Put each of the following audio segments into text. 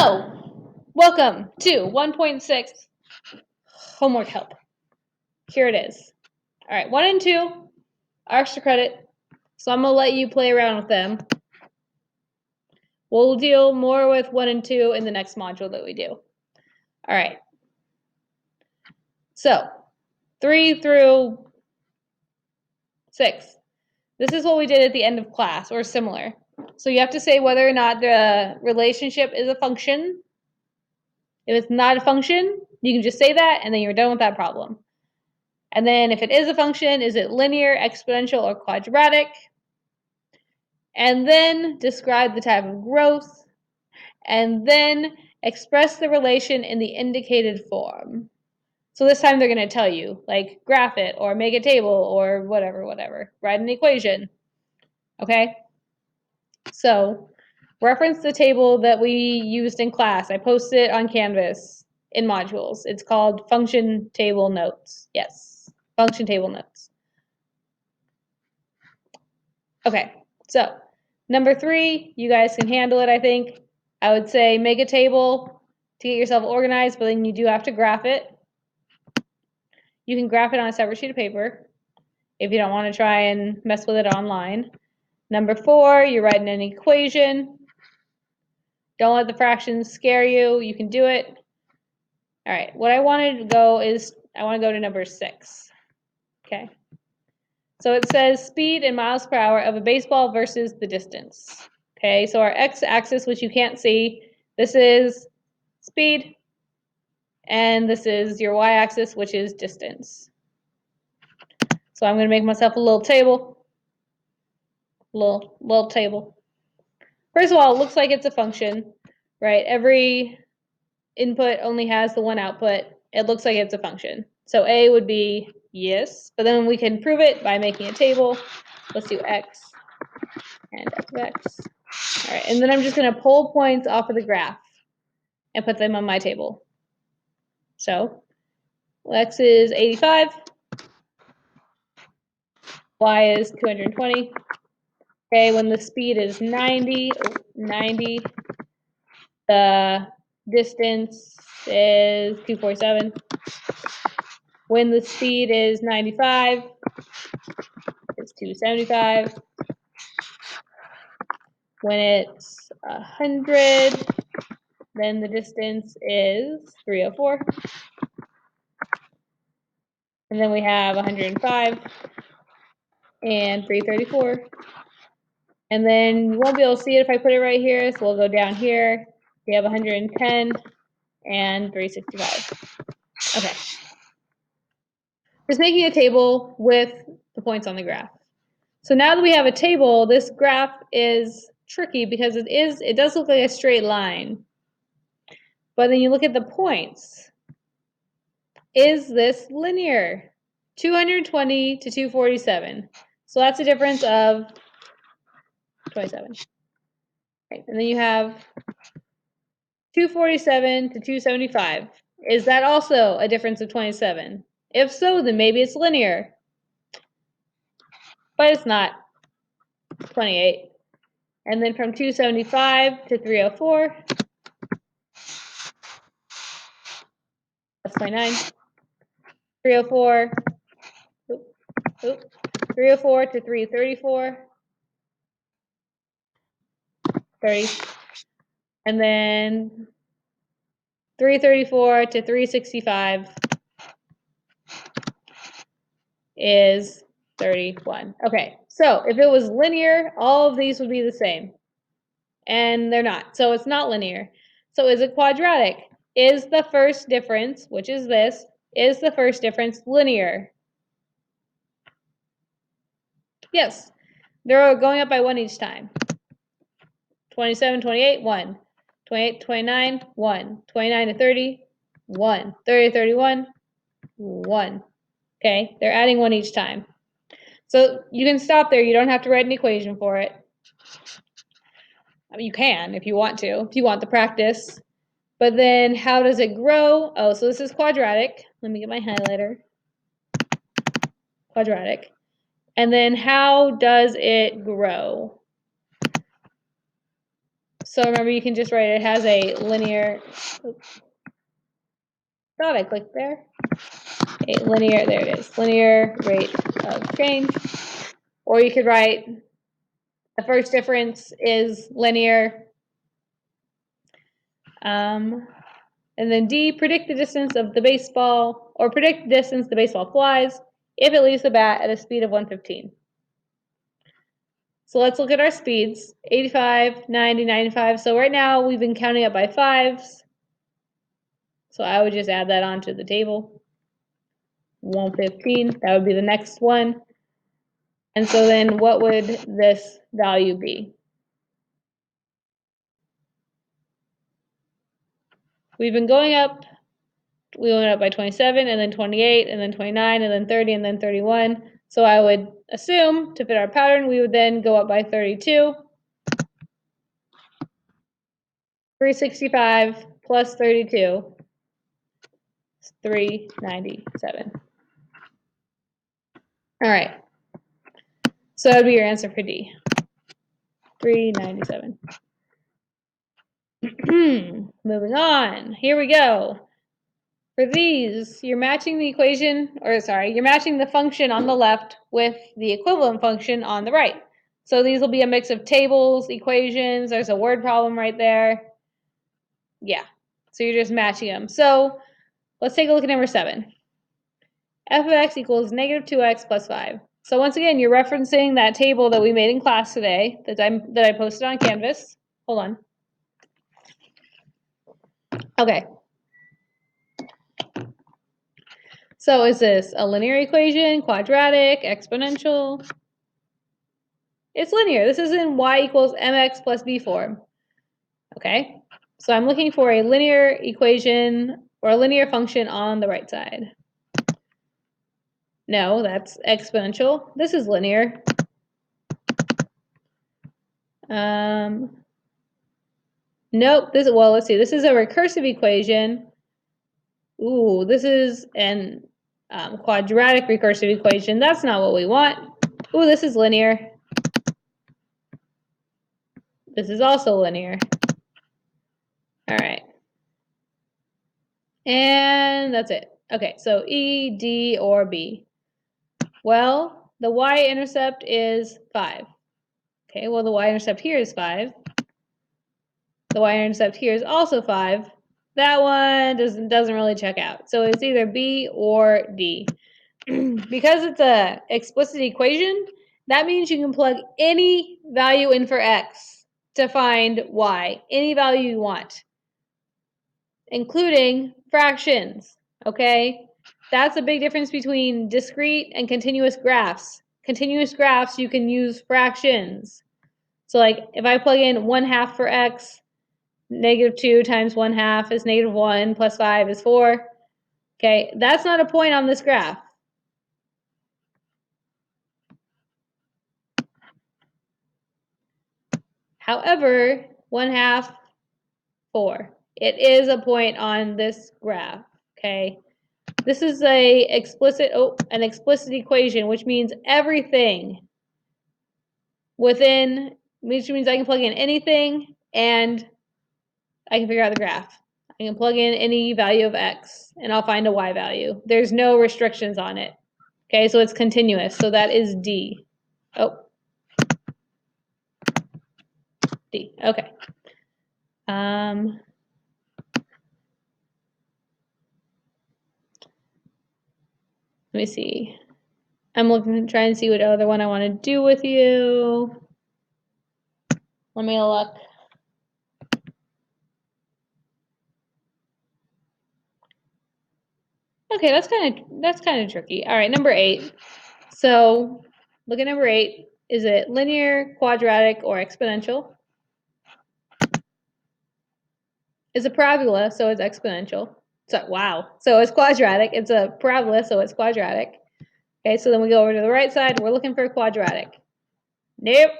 Hello! Welcome to 1.6 homework help. Here it is. All right, 1 and 2 are extra credit, so I'm going to let you play around with them. We'll deal more with 1 and 2 in the next module that we do. All right. So, 3 through 6. This is what we did at the end of class, or similar. So you have to say whether or not the relationship is a function. If it's not a function, you can just say that, and then you're done with that problem. And then if it is a function, is it linear, exponential, or quadratic? And then describe the type of growth. And then express the relation in the indicated form. So this time they're going to tell you, like, graph it, or make a table, or whatever. Write an equation. Okay? So reference the table that we used in class. I posted it on Canvas in modules. It's called function table notes. Yes, function table notes. Okay, so number 3, you guys can handle it, I think. I would say make a table to get yourself organized, but then you do have to graph it. You can graph it on a separate sheet of paper if you don't want to try and mess with it online. Number 4, you're writing an equation. Don't let the fractions scare you. You can do it. All right, what I wanted to go is, I want to go to number 6. Okay. So it says speed in miles per hour of a baseball versus the distance. Okay, so our x-axis, which you can't see, this is speed, and this is your y-axis, which is distance. So I'm going to make myself a little table. Little table. First of all, it looks like it's a function, right? Every input only has the one output. It looks like it's a function. So A would be yes, but then we can prove it by making a table. Let's do x and f of x. All right, and then I'm just going to pull points off of the graph and put them on my table. So x is 85, y is 220. Okay, when the speed is 90, the distance is 247. When the speed is 95, it's 275. When it's 100, then the distance is 304. And then we have 105 and 334. And then you won't be able to see it if I put it right here, so we'll go down here. We have 110 and 365. Okay. Just making a table with the points on the graph. So now that we have a table, this graph is tricky because it does look like a straight line. But then you look at the points. Is this linear? 220 to 247. So that's a difference of 27. Right. And then you have 247 to 275. Is that also a difference of 27? If so, then maybe it's linear. But it's not. 28. And then from 275 to 304, that's 29. 304, 304 to 334, 30. And then 334 to 365 is 31. Okay, so if it was linear, all of these would be the same. And they're not, so it's not linear. So is it quadratic? Is the first difference, which is this, is the first difference linear? Yes, they're going up by 1 each time. 27, 28, 1. 28, 29, 1. 29 to 30, 1. 30 to 31, 1. Okay, they're adding 1 each time. So you can stop there. You don't have to write an equation for it. I mean, you can if you want to, if you want the practice. But then how does it grow? Oh, so this is quadratic. Let me get my highlighter. Quadratic. And then how does it grow? So remember, you can just write it has a linear, oops, thought I clicked there. A linear, there it is, linear rate of change. Or you could write the first difference is linear. And then D, predict the distance of the baseball, or predict the distance the baseball flies if it leaves the bat at a speed of 115. So let's look at our speeds, 85, 90, 95. So right now we've been counting up by fives. So I would just add that onto the table. 115, that would be the next one. And so then what would this value be? We've been going up, we went up by 27, and then 28, and then 29, and then 30, and then 31. So I would assume, to fit our pattern, we would then go up by 32. 365 plus 32 is 397. All right. So that would be your answer for D. 397. Moving on. Here we go. For these, you're matching the equation, or sorry, you're matching the function on the left with the equivalent function on the right. So these will be a mix of tables, equations, there's a word problem right there. Yeah, so you're just matching them. So let's take a look at number 7. F of x equals negative 2x plus 5. So once again, you're referencing that table that we made in class today that I posted on Canvas. Hold on. Okay. So is this a linear equation, quadratic, exponential? It's linear. This is in y equals mx plus b form. Okay. So I'm looking for a linear equation or a linear function on the right side. No, that's exponential. This is linear. Nope. Well, let's see. This is a recursive equation. Ooh, this is an quadratic recursive equation. That's not what we want. Ooh, this is linear. This is also linear. All right. And that's it. Okay, so E, D, or B. Well, the y-intercept is 5. Okay, well, the y-intercept here is 5. The y-intercept here is also 5. That one doesn't really check out. So it's either B or D. Because it's a explicit equation, that means you can plug any value in for x to find y, any value you want, including fractions, okay? That's a big difference between discrete and continuous graphs. Continuous graphs, you can use fractions. So like if I plug in 1/2 for x, negative 2 times 1/2 is negative 1 plus 5 is 4. Okay, that's not a point on this graph. However, 1/2, 4. It is a point on this graph, okay? This is an explicit equation, which means everything within, which means I can plug in anything and I can figure out the graph. I can plug in any value of x and I'll find a y value. There's no restrictions on it. Okay, so it's continuous. So that is D. Oh. D. Okay. Let me see. I'm looking to try and see what other one I want to do with you. Let me look. Okay, that's kind of tricky. All right, number 8. So look at number 8. Is it linear, quadratic, or exponential? It's a parabola, so it's exponential. So wow. So it's quadratic. It's a parabola, so it's quadratic. Okay, so then we go over to the right side. We're looking for a quadratic. Nope.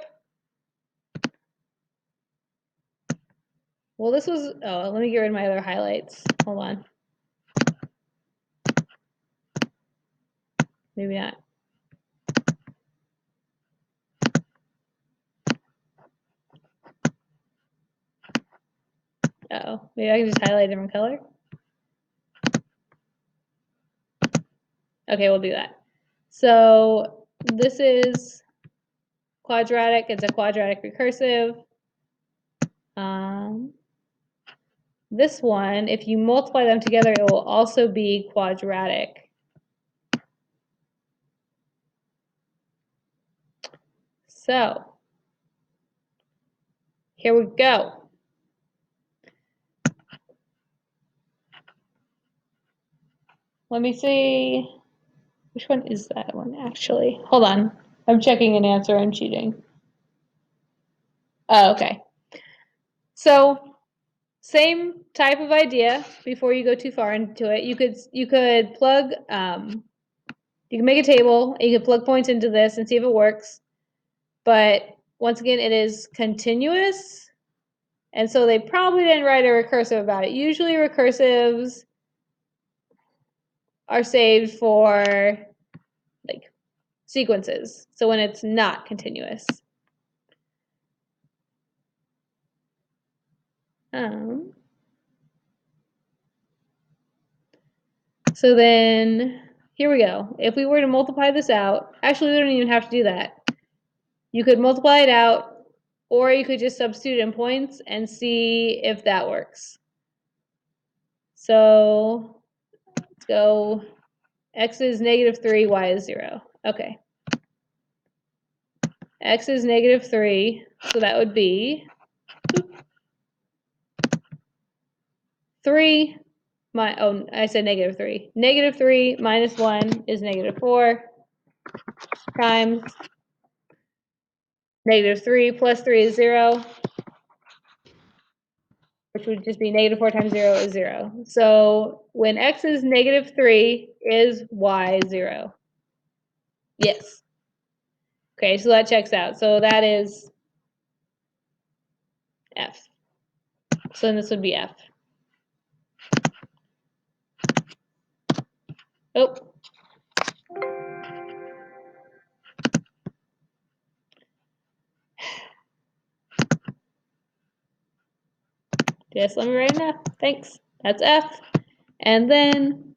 Well, this was, oh, let me get rid of my other highlights. Hold on. Maybe not. Uh-oh, maybe I can just highlight a different color. Okay, we'll do that. So this is quadratic. It's a quadratic recursive. This one, if you multiply them together, it will also be quadratic. So here we go. Let me see. Which one is that one, actually? Hold on. I'm checking an answer. I'm cheating. Oh, okay. So same type of idea before you go too far into it. You could plug, you can make a table, and you can plug points into this and see if it works. But once again, it is continuous. And so they probably didn't write a recursive about it. Usually recursives are saved for like sequences. So when it's not continuous. So then here we go. If we were to multiply this out, actually we don't even have to do that. You could multiply it out, or you could just substitute in points and see if that works. So let's go, x is -3, y is 0. Okay. X is -3, so that would be 3, I said -3. -3 minus 1 is -4 times -3 plus 3 is 0, which would just be -4 times 0 is 0. So when x is -3, is y 0? Yes. Okay, so that checks out. So that is F. So then this would be F. Oh. Just let me write an F. Thanks. That's F. And then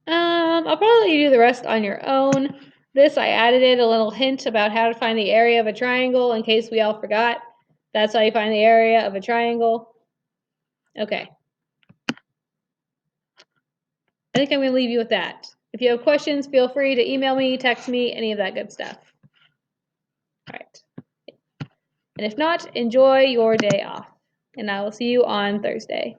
I'll probably do the rest on your own. This, I added a little hint about how to find the area of a triangle in case we all forgot. That's how you find the area of a triangle. Okay. I think I'm going to leave you with that. If you have questions, feel free to email me, text me, any of that good stuff. All right. And if not, enjoy your day off. And I will see you on Thursday.